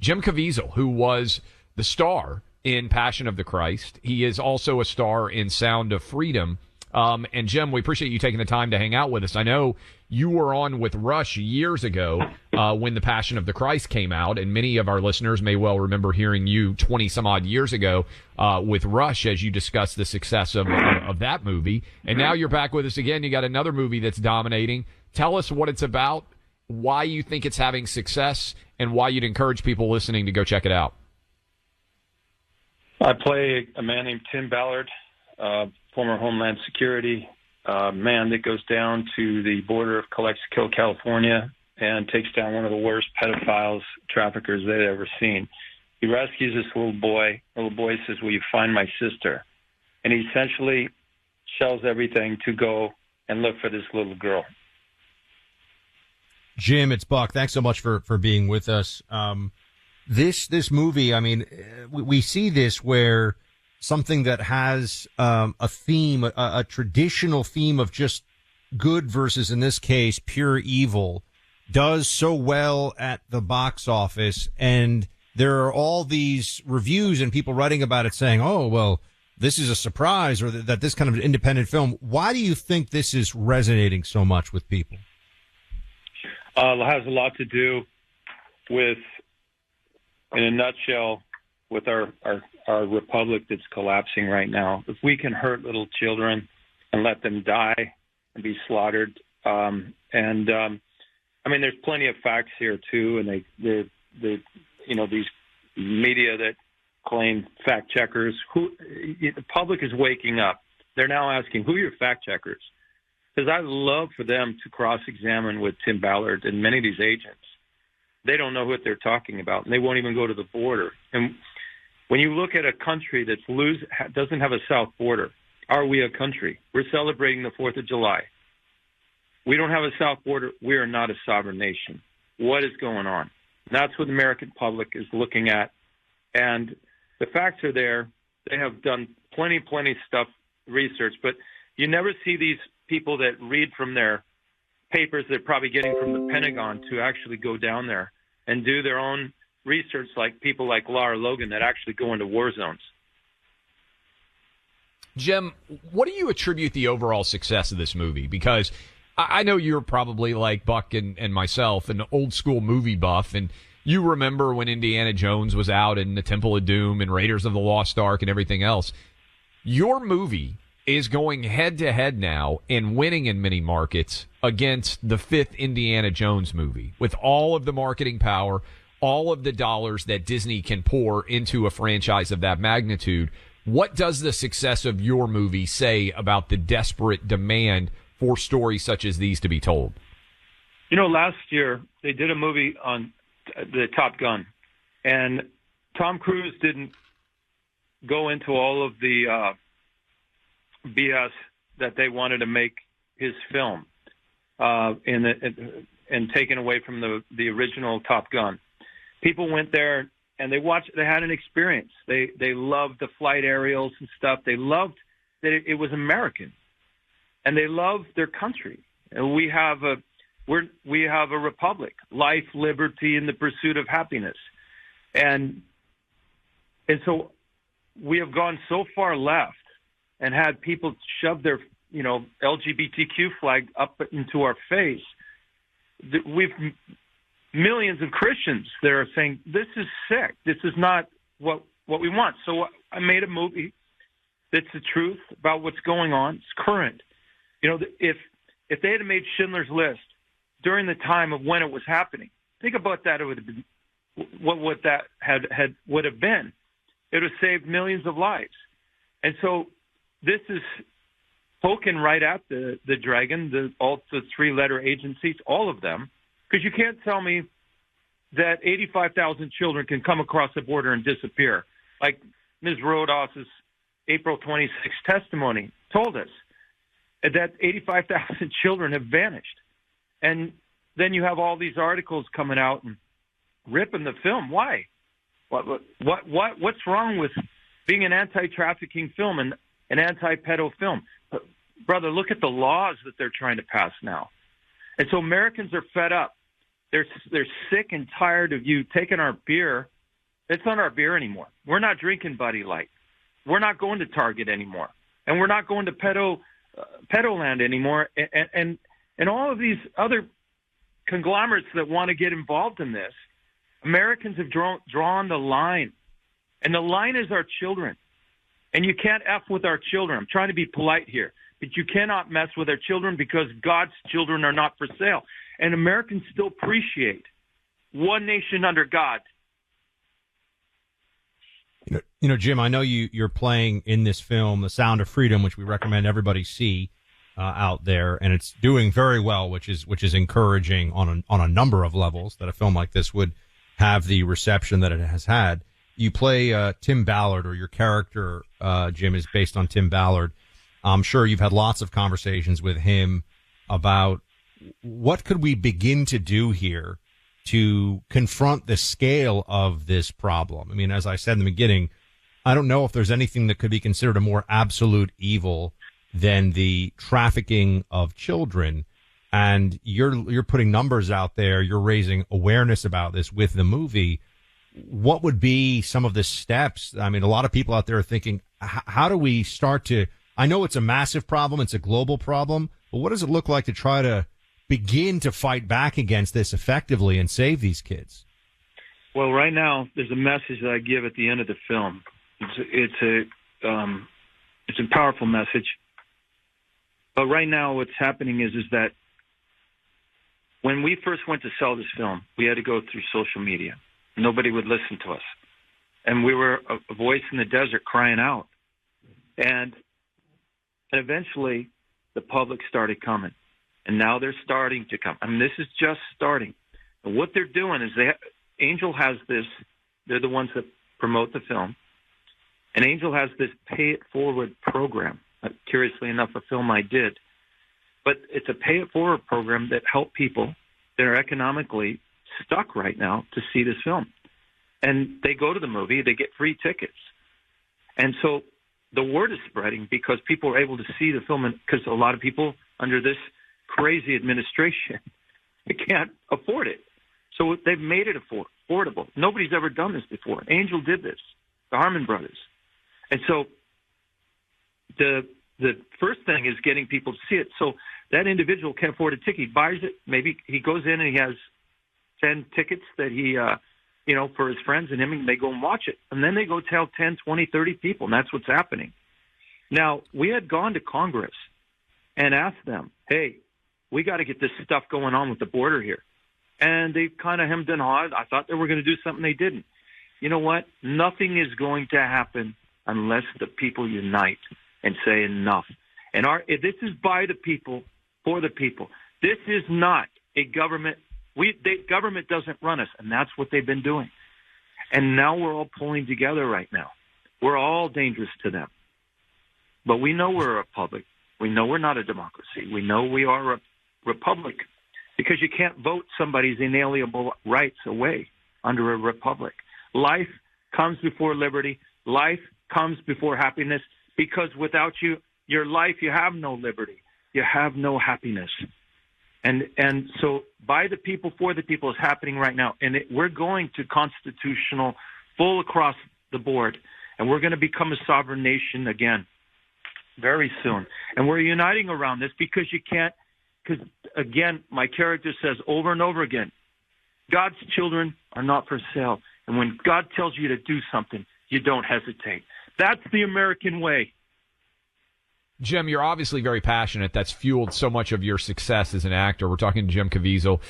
Jim Caviezel, who was the star in Passion of the Christ. He is also a star in Sound of Freedom. And Jim, we appreciate you taking the time to hang out with us. I know you were on with Rush years ago when The Passion of the Christ came out, and many of our listeners may well remember hearing you 20-some-odd years ago with Rush as you discussed the success of that movie. And now you're back with us again. You got another movie that's dominating. Tell us what it's about, why you think it's having success, and why you'd encourage people listening to go check it out. I play a man named Tim Ballard, former Homeland Security man that goes down to the border of Calexico, California, and takes down one of the worst pedophiles, traffickers they'd ever seen. He rescues this little boy. The little boy says, "Will you find my sister?" And he essentially sells everything to go and look for this little girl. Jim, it's Buck. Thanks so much for being with us. This movie, I mean, we see this where something that has a theme, a traditional theme of just good versus, in this case, pure evil, does so well at the box office. And there are all these reviews and people writing about it saying, oh, well, this is a surprise, or that this kind of independent film. Why do you think this is resonating so much with people? It has a lot to do with, in a nutshell, with our republic that's collapsing right now. If we can hurt little children and let them die and be slaughtered, I mean, there's plenty of facts here too, and they these media that claim fact checkers. The public is waking up. They're now asking, who are your fact checkers? Because I'd love for them to cross-examine with Tim Ballard and many of these agents. They don't know what they're talking about, and they won't even go to the border. And when you look at a country that doesn't have a south border, are we a country? We're celebrating the 4th of July. We don't have a south border. We are not a sovereign nation. What is going on? And that's what the American public is looking at. And the facts are there. They have done plenty stuff, research, but you never see these people that read from their papers they're probably getting from the Pentagon to actually go down there and do their own research, like people like Lara Logan that actually go into war zones. Jim, what do you attribute the overall success of this movie? Because I know you're probably like Buck and myself, an old school movie buff, and you remember when Indiana Jones was out in the Temple of Doom and Raiders of the Lost Ark and everything else. Your movie is going head-to-head now and winning in many markets against the 5th Indiana Jones movie with all of the marketing power, all of the dollars that Disney can pour into a franchise of that magnitude. What does the success of your movie say about the desperate demand for stories such as these to be told? You know, last year they did a movie on the Top Gun, and Tom Cruise didn't go into all of the BS that they wanted to make his film and taken away from the original Top Gun. People went there and they watched. They had an experience. They loved the flight aerials and stuff. They loved that it was American, and they loved their country. And we have a republic, life, liberty, and the pursuit of happiness, and so we have gone so far left and had people shove their, LGBTQ flag up into our face. We've millions of Christians that are saying, this is sick. This is not what we want. So I made a movie that's the truth about what's going on. It's current. If they had made Schindler's List during the time of when it was happening, think about that. It would have been, what would that would have been? It would have saved millions of lives. And so this is poking right at the dragon, all the 3-letter agencies, all of them, because you can't tell me that 85,000 children can come across the border and disappear, like Ms. Rodos's April 26th testimony told us, that 85,000 children have vanished. And then you have all these articles coming out and ripping the film. Why? What's wrong with being an anti-trafficking film and an anti-pedo film? Brother, look at the laws that they're trying to pass now. And so Americans are fed up. They're sick and tired of you taking our beer It's not our beer anymore. We're not drinking Buddy Light. We're not going to Target anymore. And we're not going to Pedoland anymore. And all of these other conglomerates that want to get involved in this, Americans have drawn the line. And the line is our children. And you can't F with our children. I'm trying to be polite here. But you cannot mess with our children because God's children are not for sale. And Americans still appreciate one nation under God. You know, Jim, I know you're playing in this film, The Sound of Freedom, which we recommend everybody see out there, and it's doing very well, which is encouraging on a number of levels that a film like this would have the reception that it has had. You play Tim Ballard, or your character, Jim, is based on Tim Ballard. I'm sure you've had lots of conversations with him about what could we begin to do here to confront the scale of this problem. I mean, as I said in the beginning, I don't know if there's anything that could be considered a more absolute evil than the trafficking of children. And you're putting numbers out there. You're raising awareness about this with the movie. What would be some of the steps? I mean, a lot of people out there are thinking, how do we start to, I know it's a massive problem. It's a global problem, but what does it look like to try to begin to fight back against this effectively and save these kids? Well, right now, there's a message that I give at the end of the film. It's a powerful message. But right now, what's happening is that when we first went to sell this film, we had to go through social media. Nobody would listen to us. And we were a voice in the desert crying out. And eventually, the public started coming. And now they're starting to come. I mean, this is just starting. And what they're doing is Angel has this, they're the ones that promote the film. And Angel has this Pay It Forward program. Curiously enough, a film I did. But it's a Pay It Forward program that help people that are economically stuck right now to see this film. And they go to the movie, they get free tickets. And so the word is spreading because people are able to see the film, because a lot of people under this crazy administration, they can't afford it. So they've made it affordable. Nobody's ever done this before. Angel did this, the Harmon brothers. And so the first thing is getting people to see it. So that individual can't afford a ticket. He buys it. Maybe he goes in and he has 10 tickets that he, for his friends and him, and they go and watch it. And then they go tell 10, 20, 30 people, and that's what's happening. Now, we had gone to Congress and asked them, hey, we got to get this stuff going on with the border here. And they kind of hemmed and hawed. I thought they were going to do something. They didn't. You know what? Nothing is going to happen unless the people unite and say enough. And this is by the people, for the people. This is not a government. Government doesn't run us, and that's what they've been doing. And now we're all pulling together right now. We're all dangerous to them. But we know we're a republic. We know we're not a democracy. We know we are a republic, because you can't vote somebody's inalienable rights away under a republic. Life comes before liberty. Life comes before happiness, because without your life, you have no liberty. You have no happiness. And so by the people, for the people is happening right now. And we're going to constitutional, full across the board. And we're going to become a sovereign nation again very soon. And we're uniting around this, because you can't, because, again, my character says over and over again, God's children are not for sale. And when God tells you to do something, you don't hesitate. That's the American way. Jim, you're obviously very passionate. That's fueled so much of your success as an actor. We're talking to Jim Caviezel.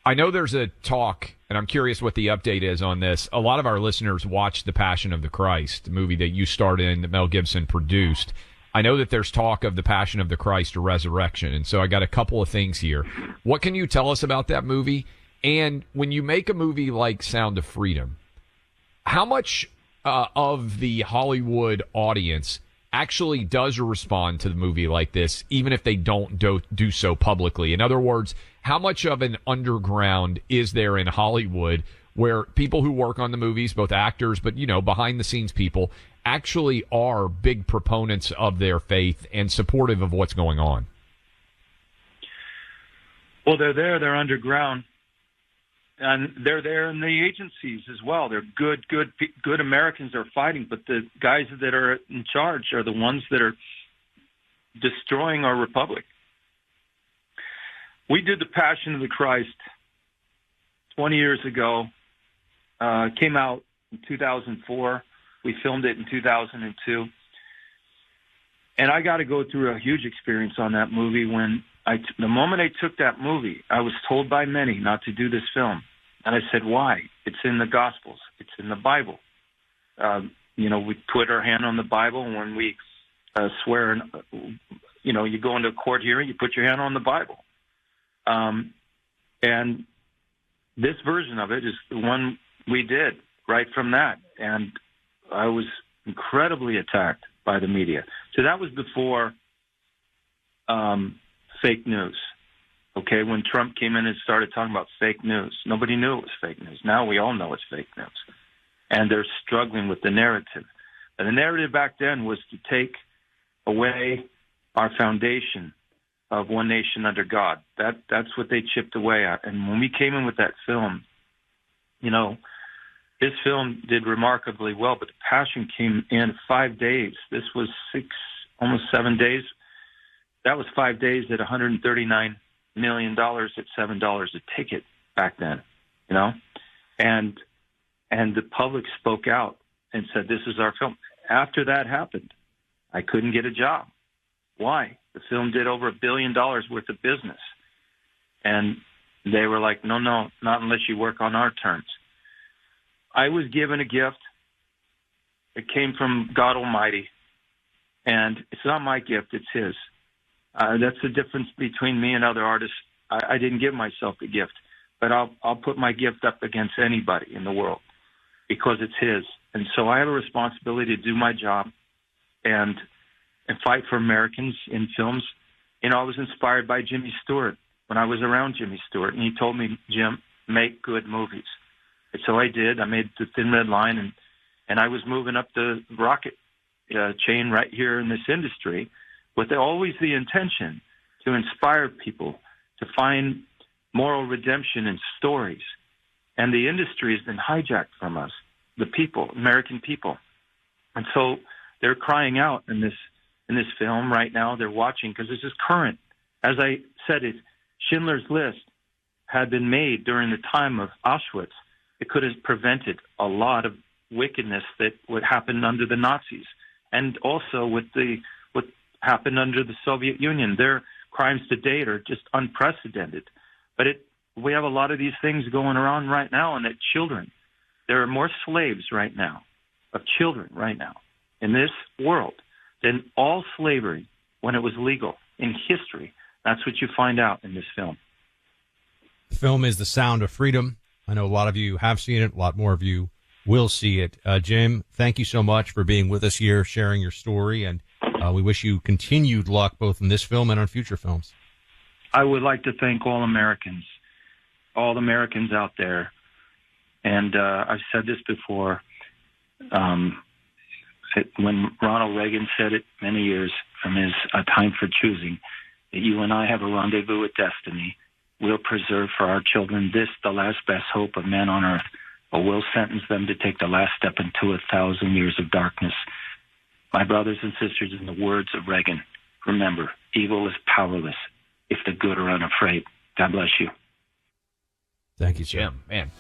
I know there's a talk, and I'm curious what the update is on this. A lot of our listeners watched The Passion of the Christ, the movie that you starred in, that Mel Gibson produced. I know that there's talk of The Passion of the Christ or Resurrection, and so I got a couple of things here. What can you tell us about that movie? And when you make a movie like Sound of Freedom, how much of the Hollywood audience actually does respond to the movie like this, even if they don't do so publicly? In other words, how much of an underground is there in Hollywood where people who work on the movies, both actors, but, behind the scenes people, actually are big proponents of their faith and supportive of what's going on? Well, they're underground. And they're there in the agencies as well. They're good Americans are fighting, but the guys that are in charge are the ones that are destroying our republic. We did The Passion of the Christ 20 years ago. Came out in 2004. We filmed it in 2002. And I got to go through a huge experience on that movie. The moment I took that movie, I was told by many not to do this film. And I said, why? It's in the Gospels. It's in the Bible. We put our hand on the Bible when we swear. You go into a court hearing, you put your hand on the Bible. And this version of it is the one we did right from that. And I was incredibly attacked by the media. So that was before fake news. Okay, when Trump came in and started talking about fake news, nobody knew it was fake news. Now we all know it's fake news. And they're struggling with the narrative. And the narrative back then was to take away our foundation of one nation under God. That's what they chipped away at. And when we came in with that film, this film did remarkably well, but The Passion came in 5 days. This was almost 7 days. That was 5 days at $139 million at $7 a ticket back then, and the public spoke out and said, this is our film. After that happened, I couldn't get a job. Why? The film did over $1 billion worth of business. And they were like, no, not unless you work on our terms. I was given a gift. It came from God Almighty. And it's not my gift, it's his. That's the difference between me and other artists. I didn't give myself a gift, but I'll put my gift up against anybody in the world because it's his. And so I have a responsibility to do my job and fight for Americans in films. I was inspired by Jimmy Stewart when I was around Jimmy Stewart, and he told me, Jim, make good movies. And so I did. I made The Thin Red Line, and I was moving up the rocket chain right here in this industry with always the intention to inspire people to find moral redemption in stories. And the industry has been hijacked from us, the people, American people. And so they're crying out in this film right now. They're watching because this is current. As I said, Schindler's List had been made during the time of Auschwitz. It could have prevented a lot of wickedness that would happen under the Nazis, and also with what happened under the Soviet Union. Their crimes to date are just unprecedented. But we have a lot of these things going around right now, and that children, there are more slaves right now, of children right now, in this world than all slavery when it was legal in history. That's what you find out in this film. The film is The Sound of Freedom. I know a lot of you have seen it. A lot more of you will see it. Jim, thank you so much for being with us here, sharing your story, and we wish you continued luck both in this film and on future films. I would like to thank all Americans out there. And I've said this before. When Ronald Reagan said it many years from his Time for Choosing, that you and I have a rendezvous with destiny. We'll preserve for our children this, the last best hope of man on earth, or we'll sentence them to take the last step into 1,000 years of darkness. My brothers and sisters, in the words of Reagan, remember, evil is powerless if the good are unafraid. God bless you. Thank you, sir. Jim, man.